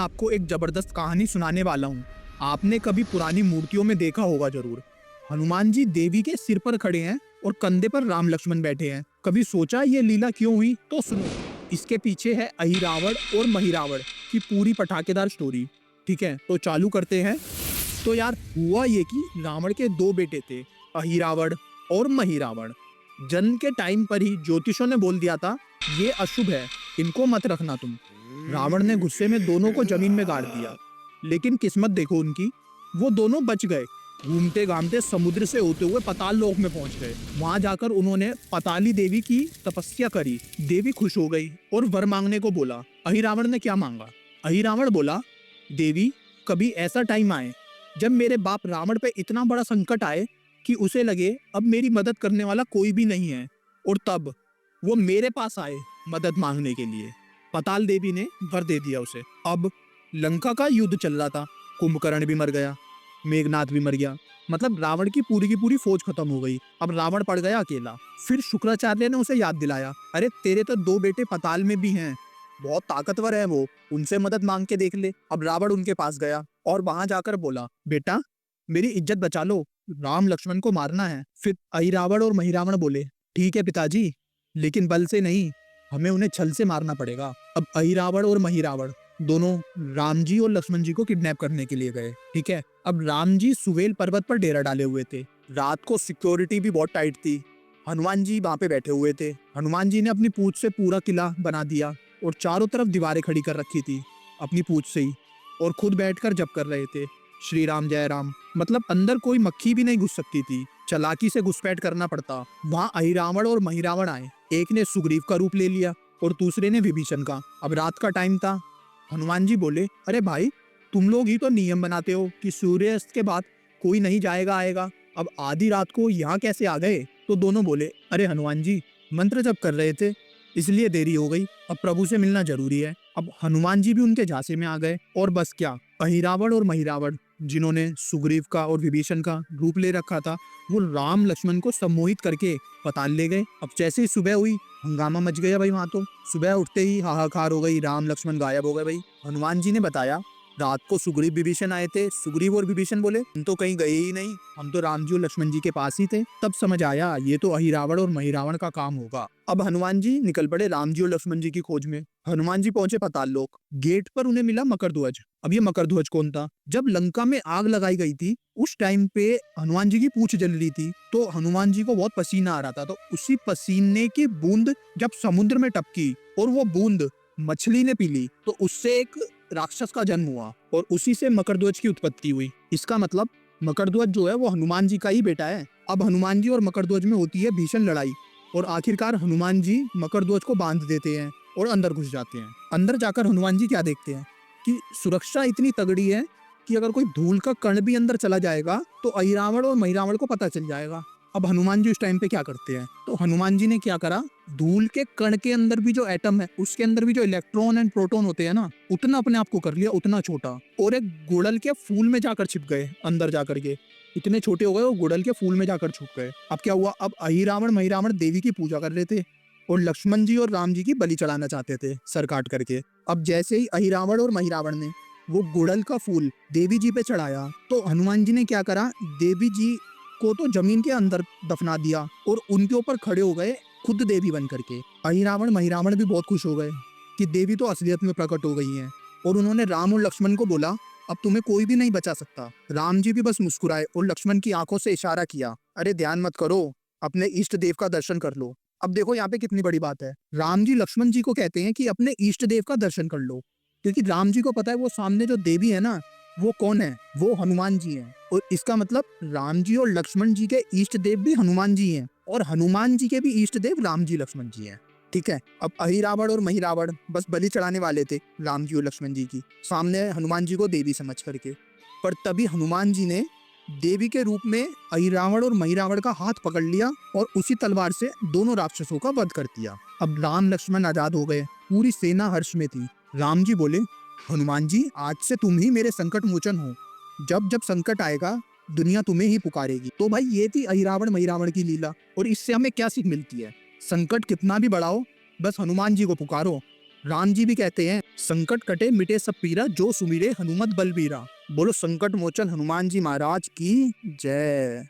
आपको एक जबरदस्त कहानी सुनाने वाला हूँ। आपने कभी पुरानी मूर्तियों में देखा होगा जरूर। हनुमान जी देवी के सिर पर खड़े हैं और कंधे पर राम लक्ष्मण बैठे हैं। कभी सोचा ये लीला क्यों हुई? तो सुनो, इसके पीछे है अहिरावण और महिरावण की पूरी पटाखेदार स्टोरी। ठीक है, तो चालू करते हैं। तो यार, हुआ ये कि रावण के दो बेटे थे, अहिरावण और महिरावण। जन्म के टाइम पर ही ज्योतिषों ने बोल दिया था, ये अशुभ है, इनको मत रखना तुम। रावण ने गुस्से में दोनों को जमीन में गाड़ दिया, लेकिन किस्मत देखो उनकी, वो दोनों बच गए। घूमते घामते समुद्र से होते हुए पाताल लोक में पहुंच गए। वहां जाकर उन्होंने पाताली देवी की तपस्या करी। देवी खुश हो गई और वर मांगने को बोला। अहिरावण ने क्या मांगा? अहिरावण बोला, देवी, कभी ऐसा टाइम आए जब मेरे बाप रावण पे इतना बड़ा संकट आए कि उसे लगे अब मेरी मदद करने वाला कोई भी नहीं है, और तब वो मेरे पास आए मदद मांगने के लिए। पाताल देवी ने वर दे दिया उसे। अब लंका का युद्ध चल रहा था। कुंभकर्ण भी मर गया, मेघनाथ भी मर गया, मतलब रावण की पूरी फौज खत्म हो गई। अब रावण पड़ गया अकेला। फिर शुक्राचार्य ने उसे याद दिलाया, अरे तेरे तो दो बेटे पाताल में भी हैं, बहुत ताकतवर है वो, उनसे मदद मांग के देख ले। अब रावण उनके पास गया और वहां जाकर बोला, बेटा मेरी इज्जत बचा लो, राम लक्ष्मण को मारना है। फिर अहिरावण और महिरावण बोले, ठीक है पिताजी, लेकिन बल से नहीं, हमें उन्हें छल से मारना पड़ेगा। अब अहिरावण और महिरावण दोनों राम जी और लक्ष्मण जी को किडनैप करने के लिए गए। ठीक है, अब राम जी सुवेल पर्वत पर डेरा डाले हुए थे। रात को सिक्योरिटी भी बहुत टाइट थी। हनुमान जी वहां पे बैठे हुए थे। हनुमान जी ने अपनी पूंछ से पूरा किला बना दिया और चारों तरफ दीवारें खड़ी कर रखी थी अपनी पूंछ से ही, और खुद बैठकर जप कर रहे थे, श्री राम जय राम। मतलब अंदर कोई मक्खी भी नहीं घुस सकती थी, चालाकी से घुसपैठ करना पड़ता। वहां अहिरावण और महिरावण आए। एक ने सुग्रीव का रूप ले लिया और दूसरे ने विभीषण का। अब रात का टाइम था। हनुमान जी बोले, अरे भाई, तुम लोग ही तो नियम बनाते हो कि सूर्यास्त के बाद कोई नहीं जाएगा आएगा, अब आधी रात को यहाँ कैसे आ गए? तो दोनों बोले, अरे हनुमान जी, मंत्र जप कर रहे थे इसलिए देरी हो गई, अब प्रभु से मिलना जरूरी है। अब हनुमान जी भी उनके झांसे में आ गए। और बस क्या, अहिरावण और महिरावण जिन्होंने सुग्रीव का और विभीषण का रूप ले रखा था, वो राम लक्ष्मण को सम्मोहित करके पाताल ले गए। अब जैसे ही सुबह हुई, हंगामा मच गया भाई वहां तो। सुबह उठते ही हाहाकार हो गई, राम लक्ष्मण गायब हो गए भाई। हनुमान जी ने बताया, रात को सुग्रीव विभीषण आए थे। सुग्रीव और विभीषण बोले, हम तो कहीं गए ही नहीं, हम तो राम जी और लक्ष्मण जी के पास ही थे। तब समझ आया ये तो अहिरावण और महिरावण का काम होगा। अब हनुमान जी निकल पड़े राम जी और लक्ष्मण जी की खोज में। हनुमान जी पहुंचे पाताल लोक। गेट पर उन्हें मिला मकरध्वज। अब ये मकरध्वज कौन था? जब लंका में आग लगाई गई थी उस टाइम पे हनुमान जी की पूंछ जल रही थी, तो हनुमान जी को बहुत पसीना आ रहा था। तो उसी पसीने की बूंद जब समुद्र में टपकी और वो बूंद मछली ने पी ली, तो उससे एक राक्षस का जन्म हुआ और उसी से मकरध्वज की उत्पत्ति हुई। इसका मतलब मकरध्वज जो है वो हनुमान जी का ही बेटा है। अब हनुमान जी और मकरध्वज में होती है भीषण लड़ाई और आखिरकार हनुमान जी मकरध्वज को बांध देते हैं और अंदर घुस जाते हैं। अंदर जाकर हनुमान जी क्या देखते हैं कि सुरक्षा इतनी तगड़ी है कि अगर कोई धूल का कण भी अंदर चला जाएगा तो अहिरावण और महिरावण को पता चल जाएगा। अब हनुमान जी उस टाइम पे क्या करते हैं? तो हनुमान जी ने क्या करा, धूल के कण के अंदर भी जो एटम है उसके अंदर भी जो इलेक्ट्रॉन एंड प्रोटॉन होते हैं ना, उतना अपने आप को कर लिया उतना छोटा, और एक गुड़ल के फूल में जाकर छिप गए। अंदर जाकर के इतने छोटे हो गए वो गुड़ल के फूल में जाकर छुप गए। अब क्या हुआ, अब अहिरावण महिरावण देवी की पूजा कर रहे थे और लक्ष्मण जी और राम जी की बलि चढ़ाना चाहते थे सर काट करके। अब जैसे ही अहिरावण और महिरावण ने वो गुड़ल का फूल देवी जी पे चढ़ाया, तो हनुमान जी ने क्या करा, देवी जी को तो जमीन के अंदर दफना दिया और उनके ऊपर खड़े हो गए खुद देवी बन करके। अहिरावण महिरावण भी बहुत खुश हो गए कि देवी तो असलियत में प्रकट हो गई हैं, और उन्होंने राम और लक्ष्मण को बोला, अब तुम्हें कोई भी नहीं बचा सकता। राम जी भी बस मुस्कुराए और लक्ष्मण की आंखों से इशारा किया, अरे ध्यान मत करो, अपने इष्ट देव का दर्शन कर लो। अब देखो यहाँ पे कितनी बड़ी बात है। राम जी लक्ष्मण जी को कहते हैं कि अपने इष्ट देव का दर्शन कर लो, क्योंकि राम जी को पता है वो सामने जो देवी है ना, वो कौन है, वो हनुमान जी हैं। और इसका मतलब राम जी और लक्ष्मण जी के इष्ट देव भी हनुमान जी हैं और हनुमान जी के भी इष्ट देव राम जी लक्ष्मण जी हैं। ठीक है, अब अहिरावण और महिरावण बस बलि चढ़ाने वाले थे राम जी और लक्ष्मण जी की सामने, हनुमान जी को देवी समझ करके। पर तभी हनुमान जी ने देवी के रूप में अहिरावण और महिरावण का हाथ पकड़ लिया और उसी तलवार से दोनों राक्षसों का वध कर दिया। अब राम लक्ष्मण आजाद हो गए, पूरी सेना हर्ष में थी। राम जी बोले, हनुमान जी, आज से तुम ही मेरे संकट मोचन हो, जब जब संकट आएगा दुनिया तुम्हें ही पुकारेगी। तो भाई ये थी अहिरावण महिरावण की लीला, और इससे हमें क्या सीख मिलती है? संकट कितना भी बड़ा हो, बस हनुमान जी को पुकारो, राम जी भी कहते हैं, संकट कटे मिटे सब पीरा, जो सुमिरे हनुमत बलबीरा। बोलो संकट मोचन हनुमान जी महाराज की जय।